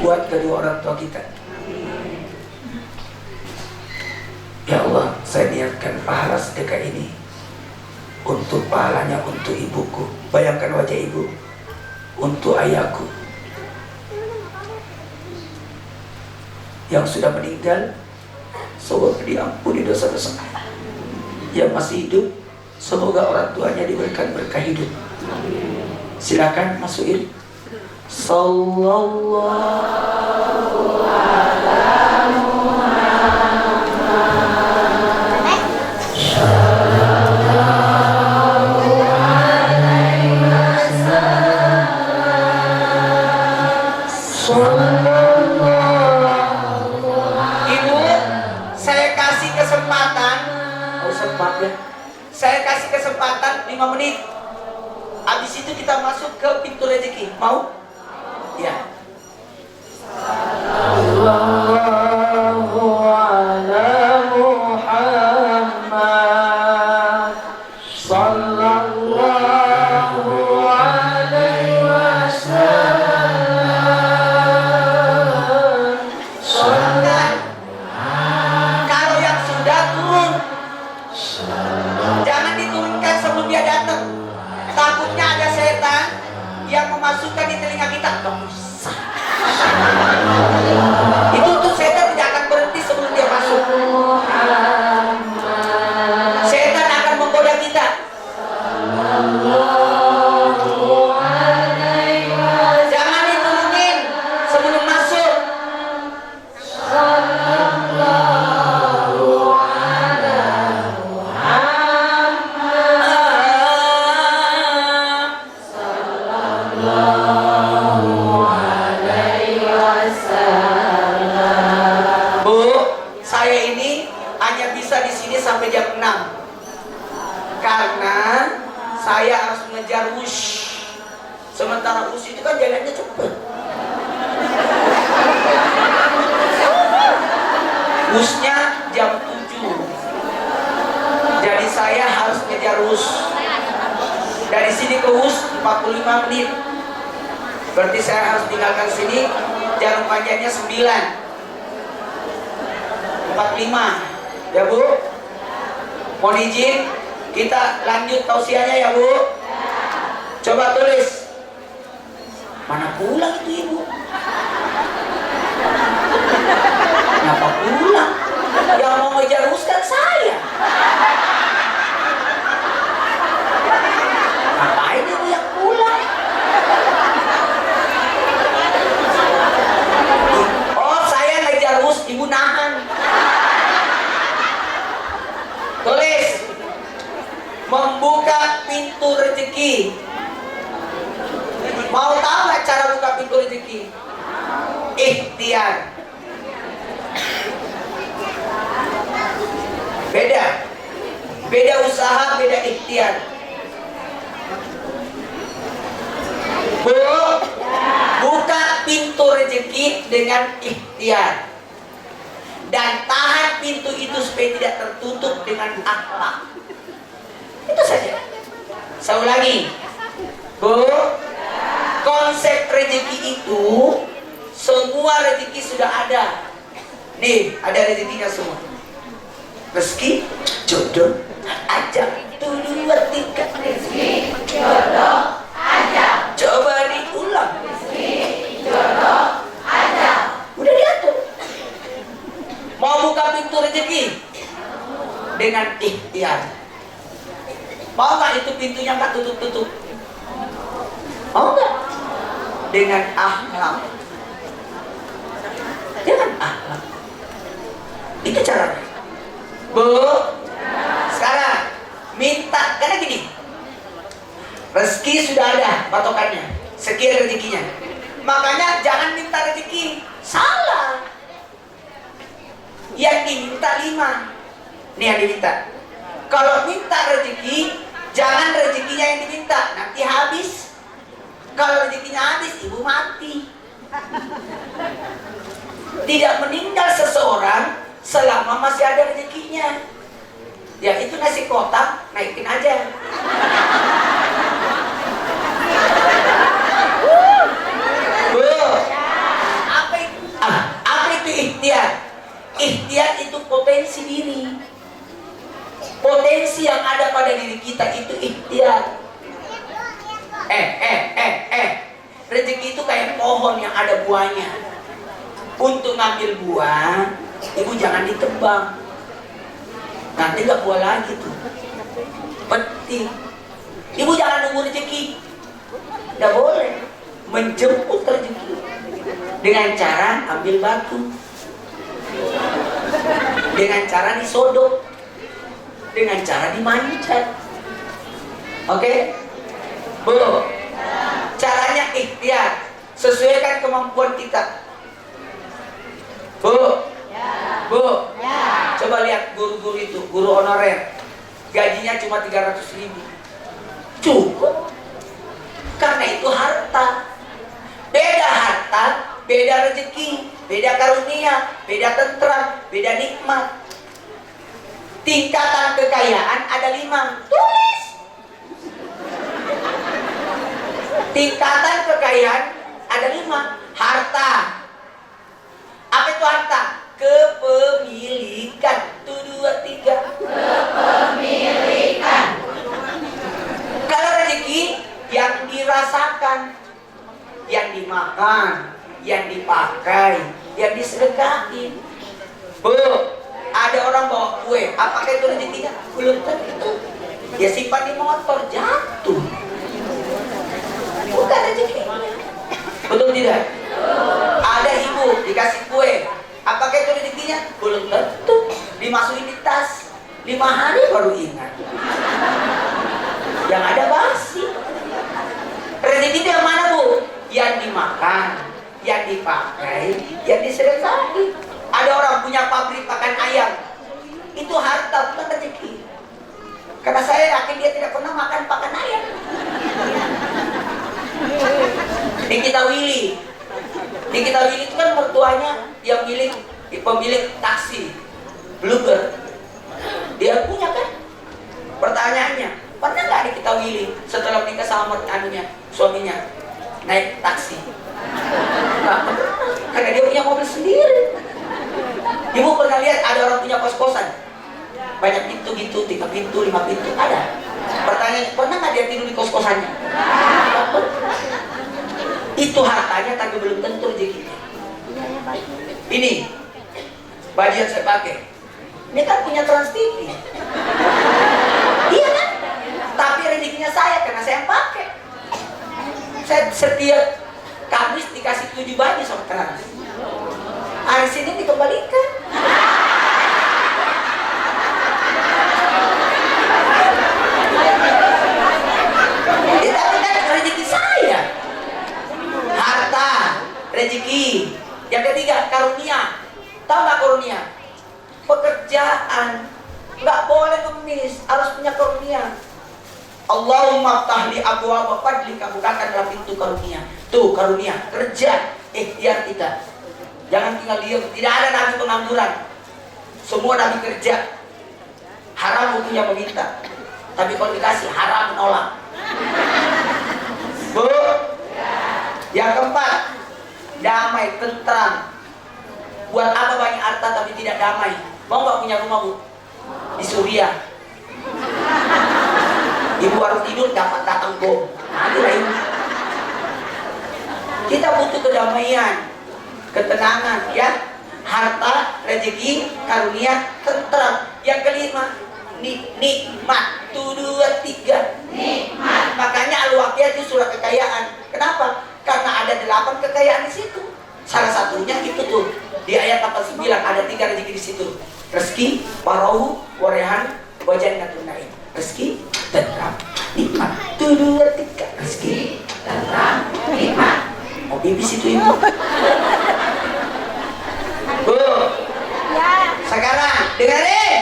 buat kedua orang tua kita. Ya Allah, saya niatkan pahala sedekah ini untuk pahalanya untuk ibuku. Bayangkan wajah ibu, untuk ayahku yang sudah meninggal. Semoga diampuni dosa-dosa. Yang masih hidup, semoga orang tuanya diberikan berkah hidup. Silakan masukin. Sallallahu alaihi wasallam. 45 menit. Habis itu kita masuk ke pintu rezeki. Mau? Ya. Sallallahu ala Muhammad. Sallallahu alaihi wasallam. Kalau yang sudah turun, jangan diturunkan sebelum dia datang. Takutnya ada setan yang memasukkan di telinga kita. Gak usah. Itu tuh setan tidak akan berhenti sebelum dia masuk. Setan akan menggoda kita. Jangan diturunin sebelum masuk. Bu, saya ini hanya bisa di sini sampai jam 6 karena saya harus mengejar wush. Sementara wush itu kan jalannya cepet. Wushnya jam 7. Jadi saya harus mengejar wush. Dari sini ke wush 45 menit. Berarti saya harus tinggalkan sini. Jarum panjangnya 9. 45 ya Bu. Mohon izin kita lanjut tausiahnya ya Bu. Coba tulis. Mana pulang itu Ibu? Kenapa pulang? Yang mau ngejar kan saya. Ngapain Ibu yang pulang? Oh, saya ngejar Ibu nahan. Tulis. Membuka pintu rezeki. Mau tahu nggak cara buka pintu rezeki? Ikhtiar. Beda usaha, beda ikhtiar. Bu, buka pintu rezeki dengan ikhtiar. Dan tahan pintu itu supaya tidak tertutup dengan akhlak. Itu saja. Saya ulangi. Bu, konsep rezeki itu semua rezeki sudah ada. Nih, ada rezekinya semua. Rezeki, jodoh, ajak. 1, 2, 3. Rezeki, jodoh, ajak. Coba diulang. Rezeki, jodoh, ajak. Udah diatur. Mau buka pintu rezeki dengan ikhtiar. Mau nggak itu pintunya nggak tutup-tutup? Mau nggak? Dengan akhlak. Dengan akhlak. Itu caranya. Bu, sekarang minta, karena gini, rezeki sudah ada patokannya, sekian rezekinya. Makanya jangan minta rezeki, salah. Yang diminta 5. Ini yang diminta. Kalau minta rezeki, jangan rezekinya yang diminta, nanti habis. Kalau rezekinya habis, ibu mati. Tidak meninggal seseorang selama masih ada rezekinya. Ya itu nasi kotak, naikin aja. Bu, apa itu ikhtiar? Ikhtiar itu potensi diri. Potensi yang ada pada diri kita itu ikhtiar. Rezeki itu kayak pohon yang ada buahnya. Untuk ngambil buah, ibu jangan ditebang. Nanti gak buah lagi tuh. Penting. Ibu jangan nunggu rezeki. Tidak boleh. Menjemput rezeki dengan cara ambil batu, dengan cara disodok, dengan cara dimanjat. Oke? Bu, caranya ikhtiar. Sesuaikan kemampuan kita. Bu, Bu,
Ya.
coba lihat guru-guru itu, guru honorer, gajinya cuma 300.000. cukup. Karena itu harta. Beda harta, beda rezeki, beda karunia, beda tentram, beda nikmat. Tingkatan kekayaan ada 5. Tulis. Tingkatan kekayaan ada 5. Harta. Apa itu harta? Kepemilikan. 1, 2, 3. Kepemilikan. Kalau rezeki yang dirasakan, yang dimakan, yang dipakai, yang disedekahin. Bu, ada orang bawa kue, apakah itu rezekinya? Belum tentu. Dia simpan di motor, jatuh. Bukan rezekinya. Betul tidak? Ada ibu dikasih kue, apakah itu rezekinya? Belum tentu. Dimasukin di tas, 5 hari baru ingat. Yang ada basi. Rezeki itu yang mana, Bu? Yang dimakan, yang dipakai, yang disedekahin. Ada orang punya pabrik pakan ayam, itu harta, bukan rezeki. Karena saya yakin dia tidak pernah makan pakan ayam. Nikita Willy itu kan mertuanya yang pemilik taksi Bluebird. Dia punya kan? Pertanyaannya, pernah nggak Nikita Willy setelah nikah sama suaminya naik taksi? Nggak pernah, karena dia punya mobil sendiri. Ibu pernah lihat ada orang punya kos-kosan? Banyak pintu gitu, 3 pintu, 5 pintu, ada. Pertanyaan, pernah nggak dia tidur di kos-kosannya? Nggak pernah. Itu hartanya, tapi belum tentu rezekinya. Ini baju yang saya pakai. Ini kan punya Trans TV. Iya kan? Tapi rezekinya saya, karena saya yang pakai. Saya setiap Kamis dikasih 7 baju sama Trans. Hari Senin dikembalikan. Itu kan rezeki saya. Harta, rezeki. Yang ketiga, karunia. Tahu nggak karunia? Pekerjaan. Nggak boleh ngemis, harus punya karunia. Allahumma ftahli abwaaba fadlika, bukakan dalam pintu karunia. Tuh karunia, kerja, ikhtiar kita. Jangan tinggal diam. Tidak ada nabi pengangguran. Semua nabi kerja. Haram hukumnya meminta, tapi kalau dikasih haram menolak. Bu, yang keempat, damai, tentram. Buat apa banyak harta tapi tidak damai? Mau nggak punya rumah, Bu? Di Suriah. Ibu baru tidur dapat datang bom. Nanti lain. Kita butuh kedamaian, ketenangan, ya. Harta, rezeki, karunia, tentram. Yang kelima, nikmat. 1, 2, 3. Nikmat. Makanya Al-Waqiah itu surah kekayaan. Kenapa? Karena ada 8 kekayaan di situ. Salah satunya itu tuh di ayat 89 ada 3 rezeki di situ. Rezeki, warahu, warehan, wajannatun naim. Rezeki, tentram, nikmat. 1, 2, 3. Rezeki, tentram, nikmat. Mau bibis itu ibu. Bu,
Ya.
sekarang dengerin.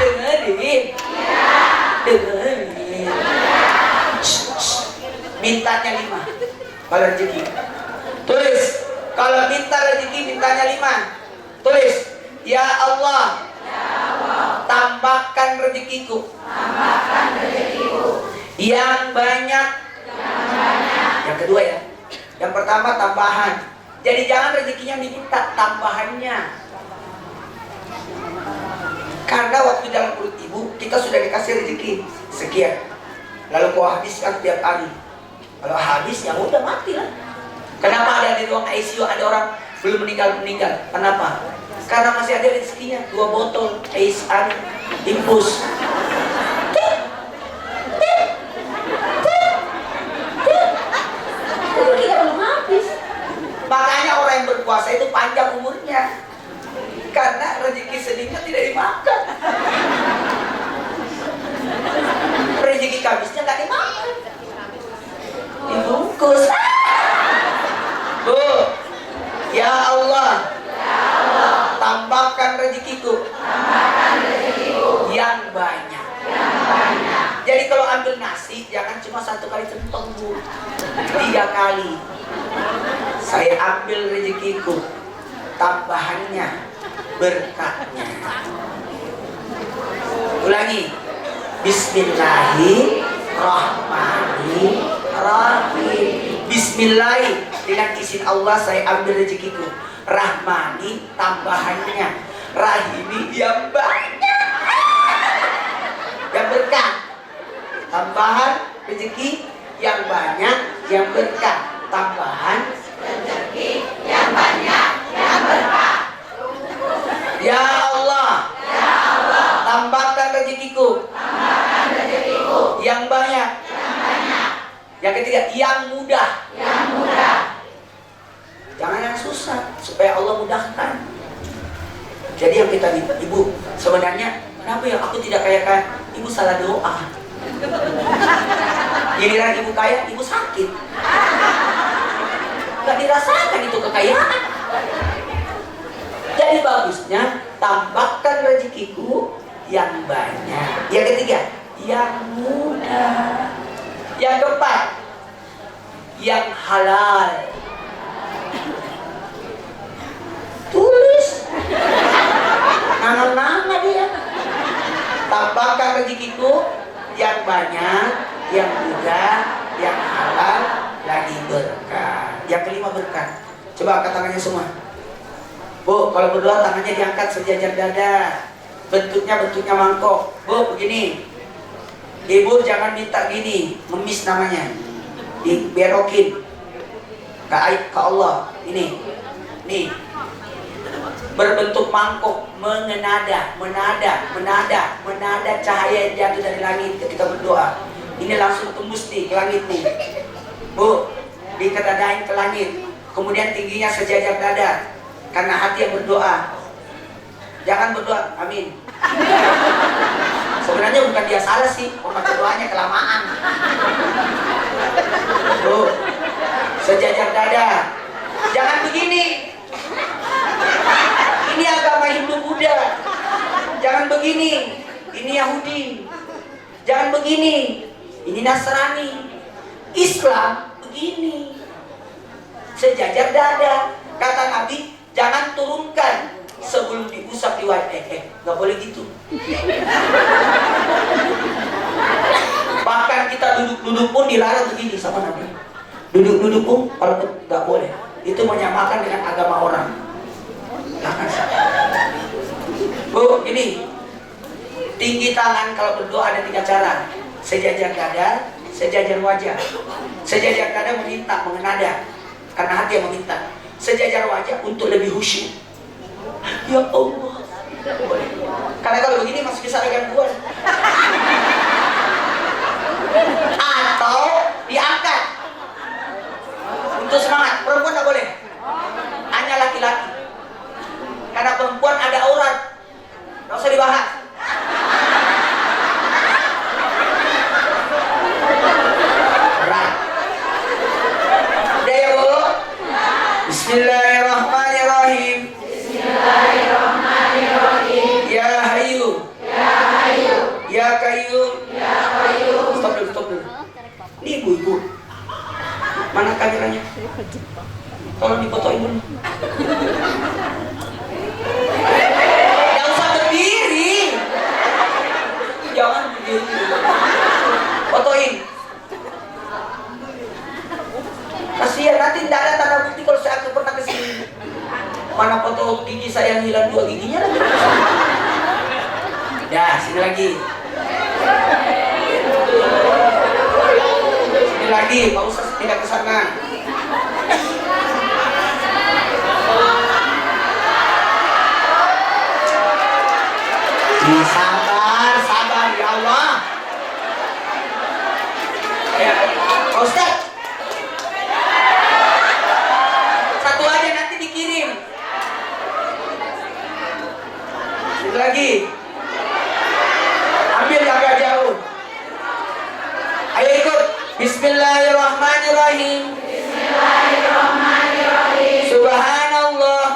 Dengerin. Dengerin. Mintanya 5 kalau rezeki. Tulis. Kalau minta rezeki mintanya 5. Tulis. Ya Allah, tambahkan rezekiku. Yang banyak. Yang kedua ya. Yang pertama tambahan. Jadi jangan rezekinya diminta, tambahannya. Karena waktu dalam perut ibu kita sudah dikasih rezeki sekian. Lalu kau habiskan tiap hari. Kalau habis ya udah mati lah. Kenapa ada di ruang ICU ada orang belum meninggal? Kenapa? Karena masih ada rezekinya. 2 botol ASN infus. Itu kita belum habis. Makanya orang yang berpuasa itu panjang umurnya. Karena rezeki sedihnya tidak dimakan. Rezeki kabisnya nggak dimakan. Dibungkus. Bu, ya Allah, tambahkan rezekiku yang banyak. Jadi kalau ambil nasi, ya cuma 1 kali centong, Bu. 3 kali. Saya ambil rezekiku, tambahannya, berkatnya. Ulangi. Bismillahirrahmanirrahim. Bismillah, dengan izin Allah saya ambil rezekiku. Rahmani, tambahannya. Rahimi, yang banyak, yang berkah. Tambahan rezeki yang banyak, yang berkah. Tambahan rezeki yang banyak, yang berkah. Ya Allah, tambahkan rezekiku, yang banyak, yang ketiga yang mudah, jangan yang susah, supaya Allah mudahkan. Jadi yang kita minta, Ibu, sebenarnya kenapa ya aku tidak kayak Ibu salah doa. Giliran Ibu kaya, Ibu sakit, nggak dirasakan itu kekayaan. Jadi bagusnya tambahkan rezekiku yang banyak. Yang ketiga, yang mudah. Yang keempat, yang halal. Tulis nama-nama dia. Tambahkan rezekiku yang banyak, yang mudah, yang halal, lagi berkah. Yang kelima berkah. Coba angkat tangannya semua. Bu, kalau berdoa tangannya diangkat sejajar dada. Bentuknya mangkok. Bu, begini. Ibu jangan minta gini, memis namanya. Diberokin ke Allah. Ini. Nih. Berbentuk mangkok, menada cahaya yang jatuh dari langit ketika berdoa. Ini langsung tembus nih ke langit nih. Bu, diketadain ke langit. Kemudian tingginya sejajar dada. Karena hati yang berdoa. Jangan berdoa, amin. Sebenarnya bukan dia salah sih, membaca doanya kelamaan. Bu, sejajar dada. Jangan begini. Ini agama Hindu-Buddha. Jangan begini. Ini Yahudi. Jangan begini. Ini Nasrani. Islam begini. Sejajar dada. Kata Nabi, jangan turunkan sebelum diusap di wajah. Gak boleh gitu. Bahkan kita duduk-duduk pun dilarang begini sama Nabi. Duduk-duduk pun kalau gak boleh. Itu menyamakan dengan agama orang. Bu, ini tinggi tangan kalau berdoa ada 3 cara. Sejajar dada, sejajar wajah. Sejajar dada meminta, mengenada, karena hati yang meminta. Sejajar wajah untuk lebih khusyuk. Ya Allah. Karena kalau begini masih bisa ada gangguan. Atau diangkat untuk semangat. Perempuan tak boleh, hanya laki-laki. Karena perempuan ada aurat, nggak usah dibahas. Berat. Udah ya Bu. Bismillahirrahmanirrahim. Ya Hayyu. Ya Qayyum. Stop dulu. Ini ibu-ibu. Mana kameranya? Tolong difotoin dulu. Jangan usah berdiri. Jangan berdiri. Fotoin. Kasihan nanti tidak ada tanda bukti kalau saya pernah kesini. Mana foto gigi saya yang hilang 2 giginya lagi. Ya, sini lagi. Sini lagi, Pak Ustaz tidak ke sana. Sabar ya Allah. Ya, Pak Ustaz. Satu aja nanti dikirim. Sini lagi. Ambil agak jauh. Ayo ikut. Bismillahirrahmanirrahim. Subhanallah.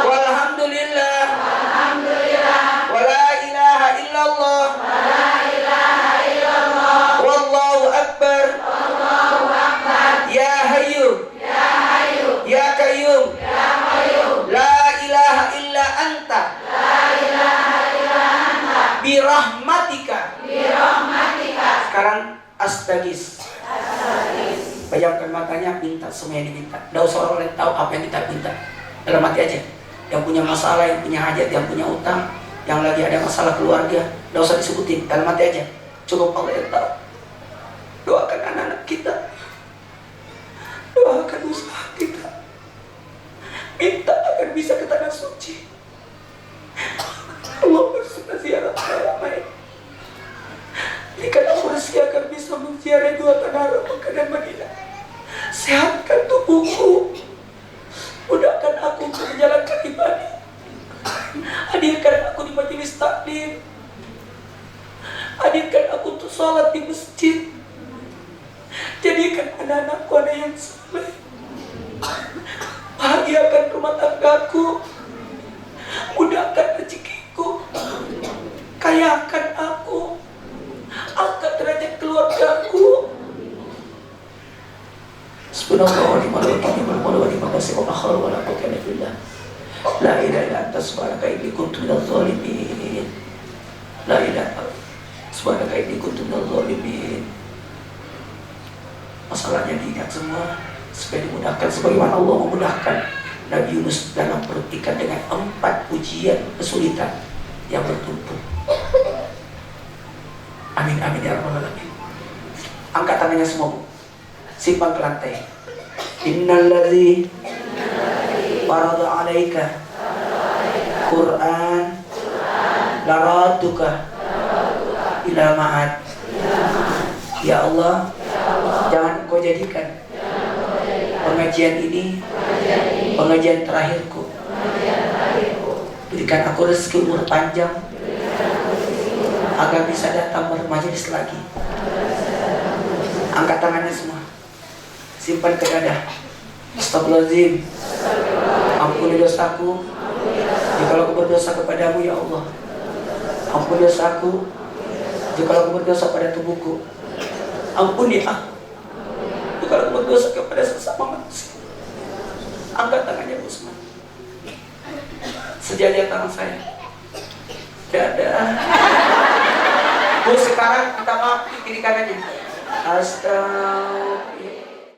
Walhamdulillah. Wala ilaha illallah. Wallahu Astagis. Pejamkan matanya, minta semua yang diminta. Tidak usah orang lain tahu apa yang kita minta. Dalam hati aja. Yang punya masalah, yang punya hajat, yang punya utang, yang lagi ada masalah keluarga, tidak usah disebutin. Dalam hati aja. Cukup Allah yang tahu. Doakan anak-anak kita. Doakan usaha kita. Minta agar bisa ke tanah suci. Allah bersuka ziarah ramai. Berikan aku rezeki agar bisa menziarahi dua tanah Mekah dan Madinah. Sehatkan tubuhku. Mudahkan aku untuk menjalankan ibadah. Hadirkan aku di majelis taklim. Hadirkan aku untuk sholat di masjid. Jadikan anak-anakku anak yang saleh. Bahagiakan rumah tanggaku. Mudahkan rezekiku. Kayakan aku. Angkat derajat keluargaku. Subhanallah wa ni'mal wakil wa ni'mal nasir wa la haula wa la quwwata illa billah. La ilaha illa anta subhanaka inni kuntu minadh dhalimin. La ilaha subhanaka inni kuntu minadh dhalimin. Masalahnya diingat semua supaya dimudahkan sebagaimana Allah memudahkan Nabi Yunus dalam perut ikan dengan 4 ujian kesulitan yang bertumpuk. Amin amin ya rabbal alamin. Angkat tangannya semua, Bu. Simpan ke lantai. Innalladzi farada 'alaika Qur'an laraduka ila ma'ad. Ya Allah, jangan Engkau jadikan pengajian ini pengajian terakhirku. Berikan aku rezeki umur panjang agar bisa datang bermajelis lagi. Angkat tangannya semua, simpan ke dada. Astagfirullahaladzim. Ampuni dosaku jika aku berdosa kepadamu ya Allah. Ampuni dosaku jika aku berdosa pada tubuhku. Ampuni aku jika aku berdosa kepada sesama manusia. Angkat tangannya Bu semua. Sejajar tangan saya. Dada. Bu, sekarang kita maaf kiri kanannya. Astagfirullah.